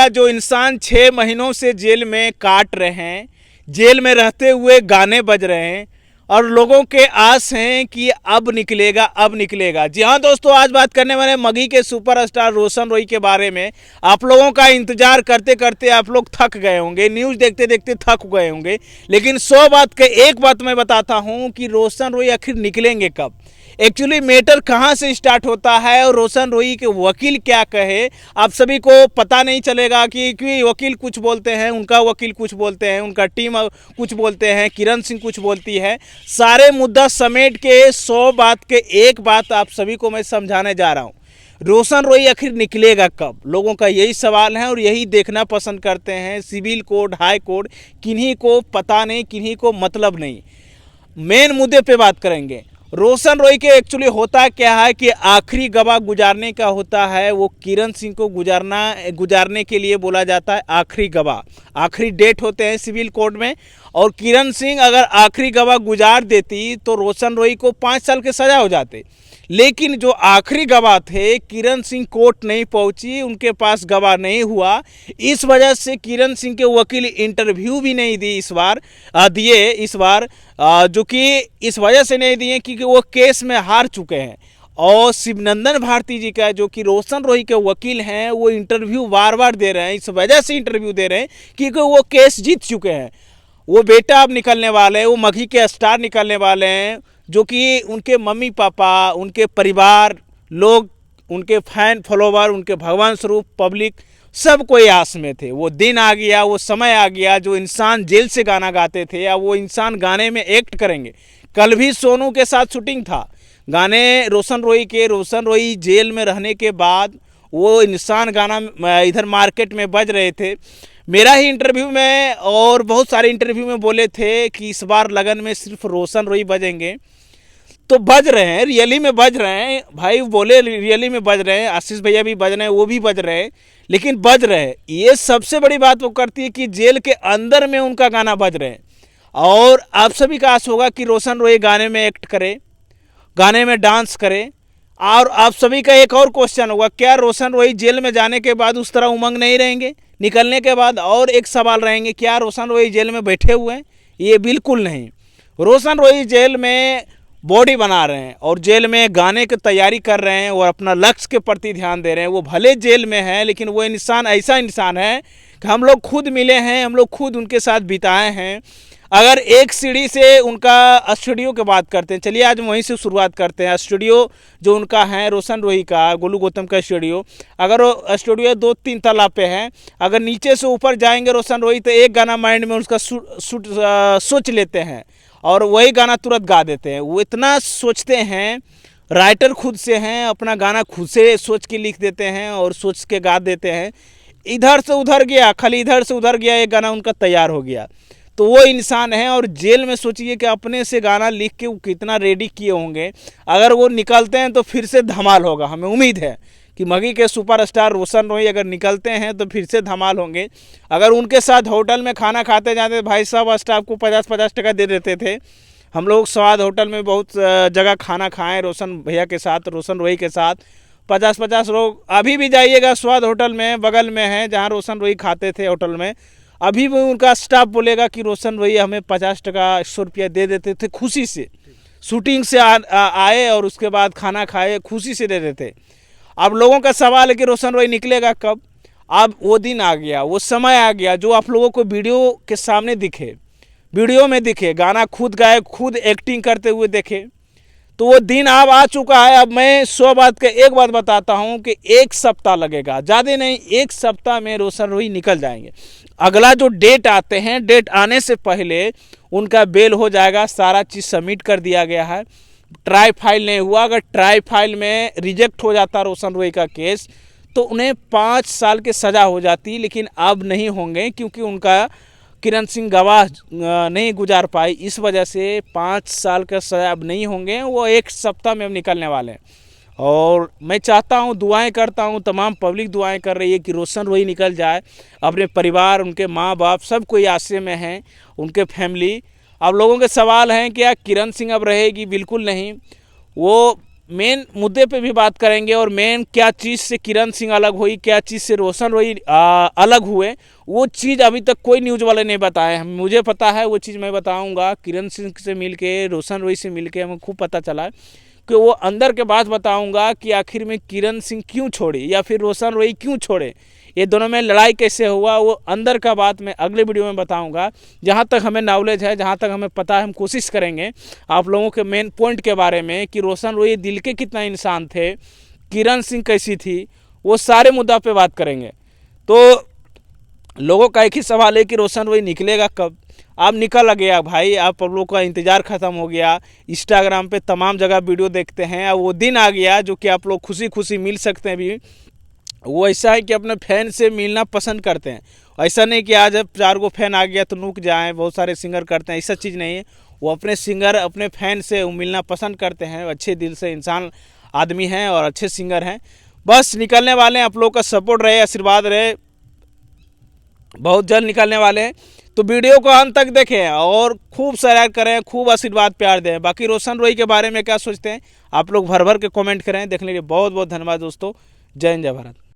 जो इंसान 6 महीनों से जेल में काट रहे हैं, जेल में रहते हुए गाने बज रहे हैं और लोगों के आस हैं कि अब निकलेगा अब निकलेगा। जी हाँ दोस्तों, आज बात करने वाले मगही के सुपरस्टार रोशन रोई के बारे में। आप लोगों का इंतजार करते करते आप लोग थक गए होंगे, न्यूज़ देखते देखते थक गए होंगे, लेकिन 100 बात के एक बात मैं बताता हूँ कि रोशन रोई आखिर निकलेंगे कब। एक्चुअली मैटर कहाँ से स्टार्ट होता है और रोशन रोई के वकील क्या कहे, आप सभी को पता नहीं चलेगा कि वकील कुछ बोलते हैं, उनका वकील कुछ बोलते हैं, उनका टीम कुछ बोलते हैं, किरण सिंह कुछ बोलती है। सारे मुद्दा समेट के 100 बात के एक बात आप सभी को मैं समझाने जा रहा हूँ। रोशन रोई आखिर निकलेगा कब, लोगों का यही सवाल है और यही देखना पसंद करते हैं। सिविल कोर्ट, हाई कोर्ट, किन्हीं को पता नहीं, किन्हीं को मतलब नहीं। मेन मुद्दे पे बात करेंगे। रोशन रोई के एक्चुअली होता क्या है कि आखिरी गवाह गुजारने का होता है, वो किरण सिंह को गुजारने के लिए बोला जाता है आखिरी गवाह। आखिरी डेट होते हैं सिविल कोर्ट में, और किरण सिंह अगर आखिरी गवाह गुजार देती तो रोशन रोई को 5 साल के सजा हो जाते। लेकिन जो आखिरी गवाह थे, किरण सिंह कोर्ट नहीं पहुंची, उनके पास गवाह नहीं हुआ। इस वजह से किरण सिंह के वकील इंटरव्यू भी नहीं दी इस बार जो कि इस वजह से नहीं दिए क्योंकि वो केस में हार चुके हैं। और शिवनंदन भारती जी का, जो कि रोशन रोई के वकील हैं, वो इंटरव्यू बार बार दे रहे हैं। इस वजह से इंटरव्यू दे रहे हैं क्योंकि वो केस जीत चुके हैं। वो बेटा अब निकलने वाले हैं, वो मगही के स्टार निकलने वाले हैं, जो कि उनके मम्मी पापा, उनके परिवार लोग, उनके फैन फॉलोवर, उनके भगवान स्वरूप पब्लिक सब कोई आस में थे। वो दिन आ गया, वो समय आ गया जो इंसान जेल से गाना गाते थे, या वो इंसान गाने में एक्ट करेंगे। कल भी सोनू के साथ शूटिंग था गाने रोशन रोई के। रोशन रोई जेल में रहने के बाद वो इंसान गाना इधर मार्केट में बज रहे थे। मेरा ही इंटरव्यू में और बहुत सारे इंटरव्यू में बोले थे कि इस बार लगन में सिर्फ रोशन रोई बजेंगे, तो बज रहे हैं, रियली में बज रहे हैं भाई। बोले रियली में बज रहे हैं, आशीष भैया भी बज रहे हैं, वो भी बज रहे हैं, लेकिन बज रहे हैं। ये सबसे बड़ी बात वो करती है कि जेल के अंदर में उनका गाना बज रहे हैं। और आप सभी का आस होगा कि रोशन रोई गाने में एक्ट करे, गाने में डांस करे। और आप सभी का एक और क्वेश्चन होगा, क्या रोशन रोई जेल में जाने के बाद उस तरह उमंग नहीं रहेंगे निकलने के बाद? और एक सवाल रहेंगे, क्या रोशन रोई जेल में बैठे हुए हैं? ये बिल्कुल नहीं। रोशन रोई जेल में बॉडी बना रहे हैं और जेल में गाने की तैयारी कर रहे हैं और अपना लक्ष्य के प्रति ध्यान दे रहे हैं। वो भले जेल में है, लेकिन वो इंसान ऐसा इंसान है कि हम लोग खुद मिले हैं, हम लोग खुद उनके साथ बिताए हैं। अगर एक सीढ़ी से उनका स्टूडियो की बात करते हैं, चलिए आज वहीं से शुरुआत करते हैं। स्टूडियो जो उनका है रोशन रोई का, गोलू गौतम का स्टूडियो, अगर वो स्टूडियो 2-3 तला पे है, अगर नीचे से ऊपर जाएंगे रोशन रोई तो एक गाना माइंड में उसका सोच लेते हैं और वही गाना तुरंत गा देते हैं। वो इतना सोचते हैं, राइटर खुद से हैं, अपना गाना खुद से सोच के लिख देते हैं और सोच के गा देते हैं। इधर से उधर गया, खाली इधर से उधर गया, एक गाना उनका तैयार हो गया। तो वो इंसान है। और जेल में सोचिए कि अपने से गाना लिख के वो कितना रेडी किए होंगे। अगर वो निकलते हैं तो फिर से धमाल होगा। हमें उम्मीद है कि मगही के सुपरस्टार रोशन रोई अगर निकलते हैं तो फिर से धमाल होंगे। अगर उनके साथ होटल में खाना खाते जाते, भाई साहब स्टाफ को 50-50 टका दे देते थे। हम लोग स्वाद होटल में बहुत जगह खाना खाएं रोशन भैया के साथ, रोशन रोई के साथ। 50-50 लोग, अभी भी जाइएगा स्वाद होटल में, बगल में है जहाँ रोशन रोई खाते थे होटल में, अभी भी उनका स्टाफ बोलेगा कि रोशन रोई हमें 50 टका 100 रुपया दे देते थे खुशी से। शूटिंग से आए और उसके बाद खाना खाए, खुशी से दे देते। अब लोगों का सवाल है कि रोशन रोई निकलेगा कब। अब वो दिन आ गया, वो समय आ गया जो आप लोगों को वीडियो के सामने दिखे, वीडियो में दिखे, गाना खुद गाए, खुद एक्टिंग करते हुए देखे। तो वो दिन अब आ चुका है। अब मैं 100 बात का एक बात बताता हूँ कि 1 सप्ताह लगेगा, ज़्यादा नहीं, 1 सप्ताह में रोशन रोई निकल जाएंगे। अगला जो डेट आते हैं, डेट आने से पहले उनका बेल हो जाएगा। सारा चीज़ सबमिट कर दिया गया है। ट्राई फाइल नहीं हुआ, अगर ट्राई फाइल में रिजेक्ट हो जाता रोशन रोई का केस तो उन्हें 5 साल की सज़ा हो जाती, लेकिन अब नहीं होंगे क्योंकि उनका किरण सिंह गवाह नहीं गुजार पाई। इस वजह से 5 साल का सज़ा अब नहीं होंगे, वो 1 सप्ताह में अब निकलने वाले हैं। और मैं चाहता हूं, दुआएं करता हूं, तमाम पब्लिक दुआएं कर रही है कि रोशन रोई निकल जाए। अपने परिवार, उनके माँ बाप सब कोई आशे में हैं, उनके फैमिली। अब लोगों के सवाल हैं कि क्या किरण सिंह अब रहेगी? बिल्कुल नहीं। वो मेन मुद्दे पे भी बात करेंगे और मेन क्या चीज़ से किरण सिंह अलग हुई, क्या चीज़ से रोशन रोही अलग हुए, वो चीज़ अभी तक कोई न्यूज़ वाले नहीं बताए। मुझे पता है, वो चीज़ मैं बताऊंगा। किरण सिंह से मिलके, रोशन रोही से मिलके हमें खूब पता चला कि वो अंदर के बात बताऊंगा कि आखिर में किरण सिंह क्यों छोड़ी या फिर रोशन रोही क्यों छोड़े, ये दोनों में लड़ाई कैसे हुआ, वो अंदर का बात मैं अगले वीडियो में बताऊंगा। जहाँ तक हमें नॉलेज है, जहाँ तक हमें पता है, हम कोशिश करेंगे आप लोगों के मेन पॉइंट के बारे में कि रोशन रोही दिल के कितना इंसान थे, किरण सिंह कैसी थी, वो सारे मुद्दा पे बात करेंगे। तो लोगों का एक ही सवाल है कि रोशन रोही निकलेगा कब। अब निकल गया भाई, आप लोग का इंतज़ार ख़त्म हो गया। इंस्टाग्राम पे तमाम जगह वीडियो देखते हैं, अब वो दिन आ गया जो कि आप लोग खुशी खुशी मिल सकते हैं। भी वो ऐसा है कि अपने फैन से मिलना पसंद करते हैं। ऐसा नहीं कि आज 4 गो फैन आ गया तो रुक जाएं, बहुत सारे सिंगर करते हैं, ऐसा चीज़ नहीं है। वो अपने सिंगर, अपने फैन से मिलना पसंद करते हैं। अच्छे दिल से इंसान आदमी हैं और अच्छे सिंगर हैं। बस निकलने वाले हैं, आप लोग का सपोर्ट रहे, आशीर्वाद रहे, बहुत जल्द निकलने वाले हैं। तो वीडियो को अंत तक देखें और खूब शेयर करें, खूब आशीर्वाद प्यार दें। बाकी रोशन रोही के बारे में क्या सोचते हैं आप लोग भर भर के कमेंट करें। देखने के लिए बहुत बहुत धन्यवाद दोस्तों। जय हिंद, जय भारत।